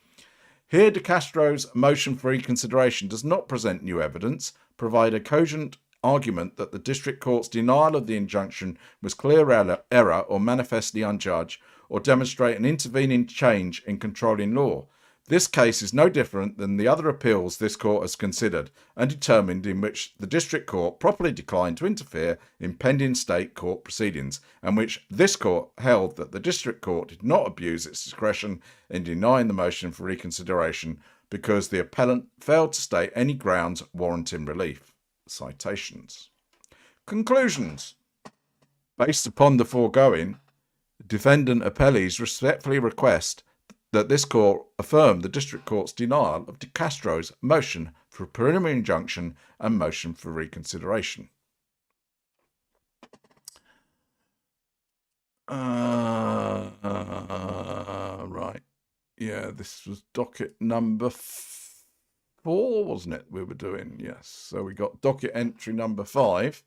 Here De Castro's motion for reconsideration does not present new evidence, provide a cogent argument that the district court's denial of the injunction was clear error or manifestly unjust, or demonstrate an intervening change in controlling law. This case is no different than the other appeals this court has considered and determined in which the district court properly declined to interfere in pending state court proceedings, and which this court held that the district court did not abuse its discretion in denying the motion for reconsideration because the appellant failed to state any grounds warranting relief. Citations. Conclusions. Based upon the foregoing, defendant Appellees respectfully request that this court affirm the district court's denial of De Castro's motion for a preliminary injunction and motion for reconsideration. Right. Yeah, this was docket number 4, wasn't it? We were doing, yes. So we got docket entry number 5,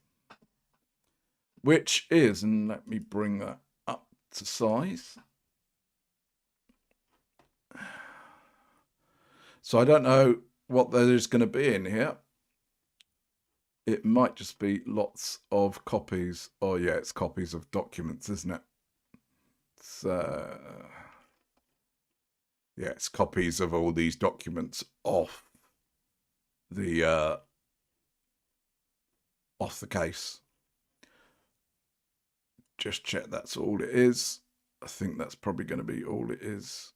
which is, and let me bring that up to size. So I don't know what there is going to be in here. It might just be lots of copies. Oh yeah, it's copies of documents, isn't it? So yeah, it's copies of all these documents off the case. Just check that's all it is. I think that's probably going to be all it is.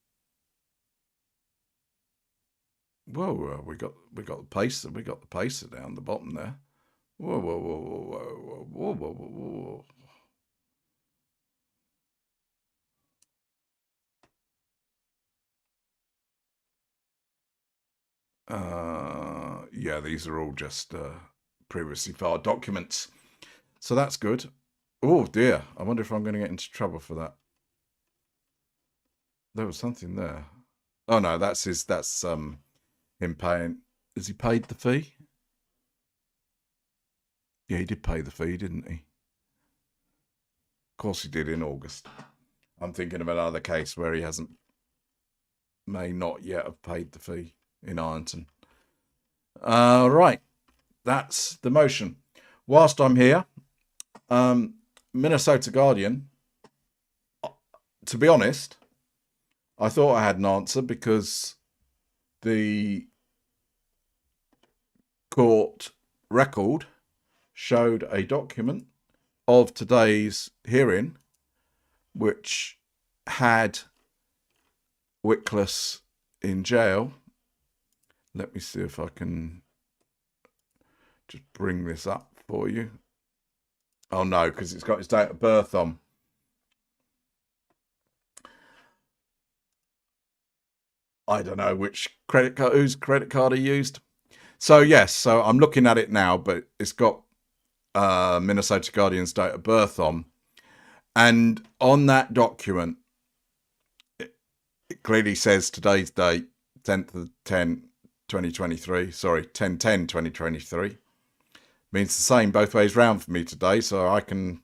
Whoa, we got the pacer. We got the pacer down the bottom there. Whoa, whoa, whoa, whoa, whoa, whoa, whoa, whoa. Yeah, these are all just previously filed documents. So that's good. Oh dear, I wonder if I'm going to get into trouble for that. There was something there. Oh no, that's him paying. Has he paid the fee? Yeah, he did pay the fee, didn't he? Of course he did in August. I'm thinking of another case where he may not yet have paid the fee in Ironton. Right, that's the motion. Whilst I'm here, Minnesota Guardian, to be honest, I thought I had an answer because the court record showed a document of today's hearing which had Wickless in jail. Let me see if I can just bring this up for you. Oh no, because it's got his date of birth on. I don't know whose credit card he used. So yes, so I'm looking at it now, but it's got Minnesota Guardian's date of birth on. And on that document, it clearly says today's date, 10th of 10, 2023. Sorry, 10/10/2023. Means the same both ways round for me today, so I can.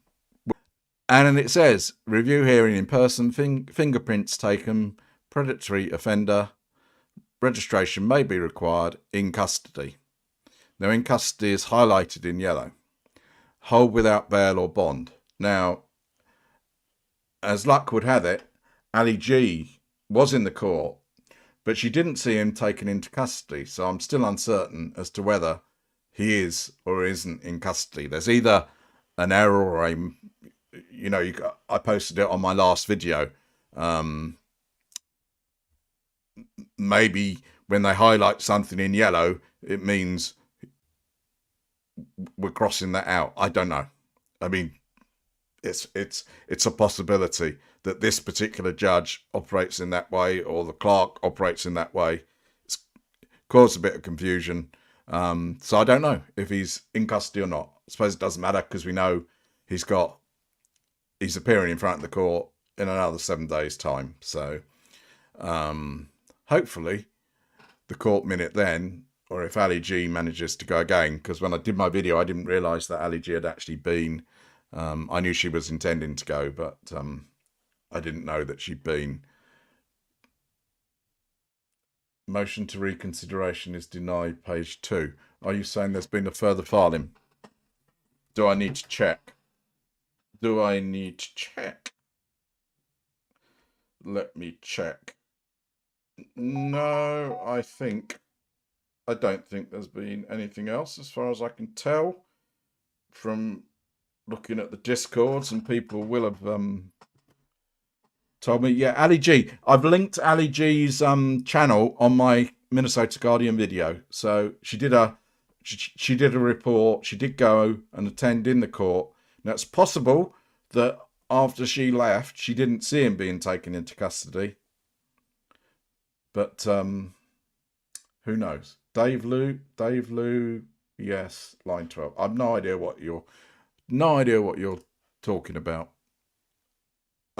And then it says, review hearing in person, fingerprints taken, predatory offender, registration may be required in custody. Now, in custody is highlighted in yellow. Hold without bail or bond. Now, as luck would have it, Ali G was in the court, but she didn't see him taken into custody. So I'm still uncertain as to whether he is or isn't in custody. There's either an error or I posted it on my last video. Maybe when they highlight something in yellow, it means we're crossing that out. I don't know. I mean, it's a possibility that this particular judge operates in that way, or the clerk operates in that way. It's caused a bit of confusion. So I don't know if he's in custody or not. I suppose it doesn't matter because we know he's appearing in front of the court in another 7 days' time. So hopefully the court minute then, or if Ali G manages to go again, because when I did my video, I didn't realise that Ali G had actually been. I knew she was intending to go, but I didn't know that she'd been. Motion to reconsideration is denied, page 2. Are you saying there's been a further filing? Do I need to check? Let me check. No, I don't think there's been anything else as far as I can tell from looking at the discords, and people will have told me. Yeah, Ali G. I've linked Ali G's channel on my Minnesota Guardian video. So she did a report. She did go and attend in the court. Now it's possible that after she left, she didn't see him being taken into custody. But who knows? Dave Lou, yes, line 12. I've no idea what you're talking about.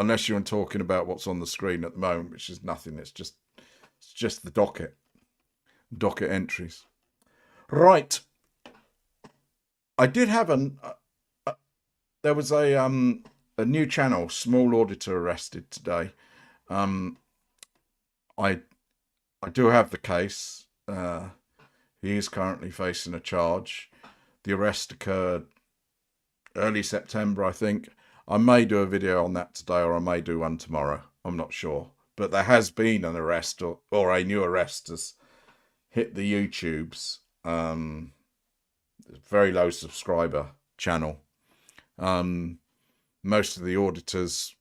unless you're talking about what's on the screen at the moment, which is nothing. It's just the docket entries. Right. I did have there was a new channel, Small Auditor Arrested today. I do have the case. He is currently facing a charge. The arrest occurred early September, I think. I may do a video on that today, or I may do one tomorrow. I'm not sure. But there has been an arrest, or a new arrest has hit the YouTubes. Very low subscriber channel. Most of the auditors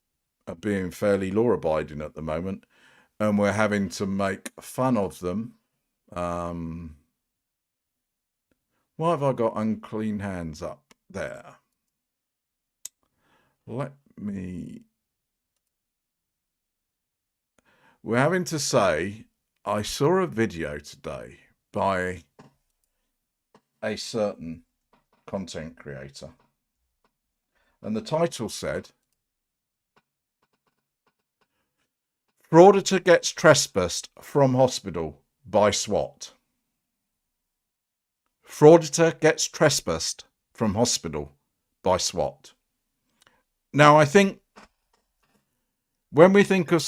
are being fairly law-abiding at the moment, and we're having to make fun of them. Why have I got unclean hands up there? We're having to say, I saw a video today by a certain content creator, and the title said, "Frauditor gets trespassed from hospital by SWAT." Frauditor gets trespassed from hospital by SWAT. Now, I think when we think of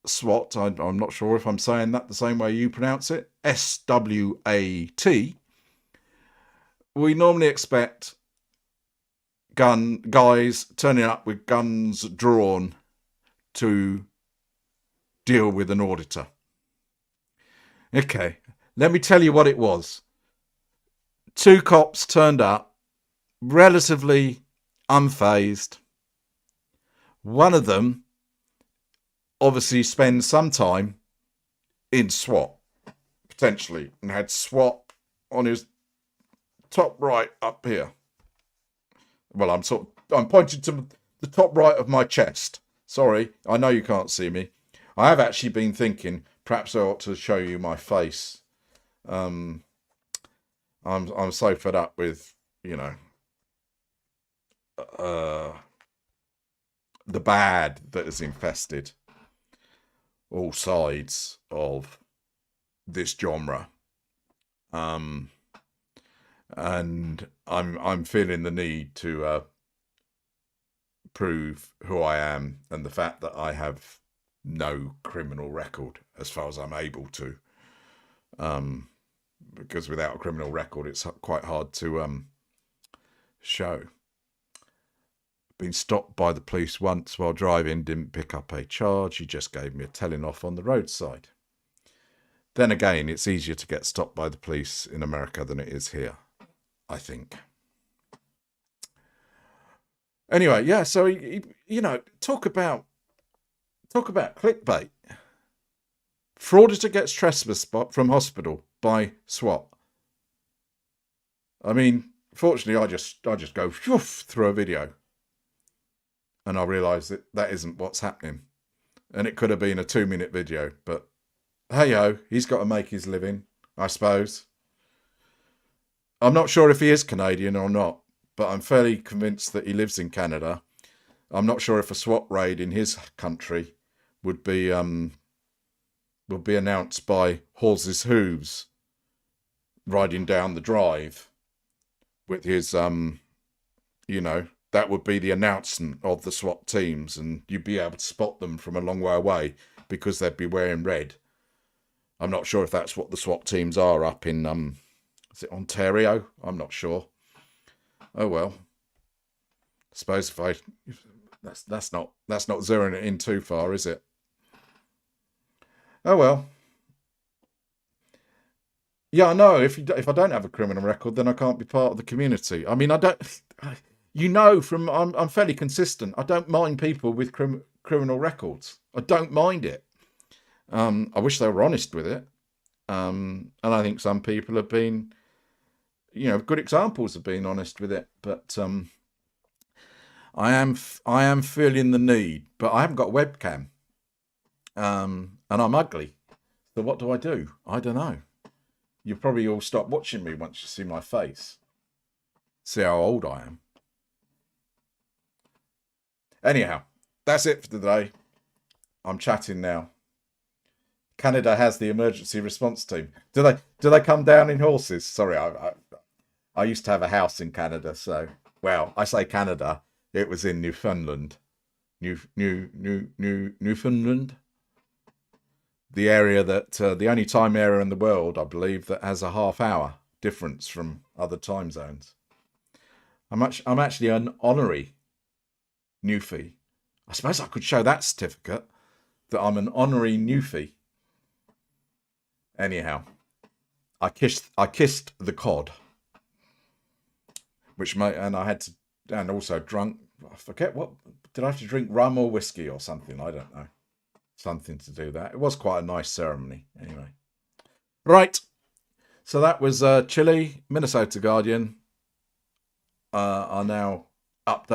SWAT, I'm not sure if I'm saying that the same way you pronounce it, S-W-A-T, we normally expect guys turning up with guns drawn to deal with an auditor. Okay, let me tell you what it was. 2 cops turned up, relatively unfazed. One of them obviously spends some time in SWAT, potentially, and had SWAT on his top right up here. Well, I'm pointing to the top right of my chest. Sorry, I know you can't see me. I have actually been thinking perhaps I ought to show you my face. I'm so fed up with, the bad that has infested all sides of this genre. And I'm feeling the need to prove who I am, and the fact that I have no criminal record as far as I'm able to. Because without a criminal record, it's quite hard to show. Been stopped by the police once while driving, didn't pick up a charge. He just gave me a telling off on the roadside. Then again, it's easier to get stopped by the police in America than it is here, I think. Anyway, yeah, so, talk about clickbait. Frauditor gets trespassed from hospital by SWAT. I mean, fortunately, I just go through a video, and I realise that isn't what's happening. And it could have been a 2-minute video, but hey-ho, he's got to make his living, I suppose. I'm not sure if he is Canadian or not, but I'm fairly convinced that he lives in Canada. I'm not sure if a SWAT raid in his country would be announced by horses' hooves riding down the drive with his, that would be the announcement of the SWAT teams, and you'd be able to spot them from a long way away because they'd be wearing red. I'm not sure if that's what the SWAT teams are up in, is it Ontario? I'm not sure. Oh well. I suppose that's not zeroing it in too far, is it? Oh well. Yeah, I know. If I don't have a criminal record, then I can't be part of the community. I mean, I don't. I'm fairly consistent. I don't mind people with criminal records. I don't mind it. I wish they were honest with it. And I think some people have been, good examples of being honest with it. But I am feeling the need. But I haven't got a webcam. And I'm ugly. So what do? I don't know. You'll probably all stop watching me once you see my face. See how old I am. Anyhow, that's it for today. I'm chatting now. Canada has the emergency response team. Do they come down in horses? Sorry, I used to have a house in Canada, so well, I say Canada. It was in Newfoundland, Newfoundland, the area that the only time area in the world, I believe, that has a half-hour difference from other time zones. I'm actually an honorary Newfie. I suppose I could show that certificate that I'm an honorary Newfie. Anyhow, I kissed the cod, and I had to, and also drunk. I forget what did I have to drink, rum or whiskey or something? I don't know. Something to do that. It was quite a nice ceremony. Anyway, right. So that was Chile, Minnesota Guardian. Are now update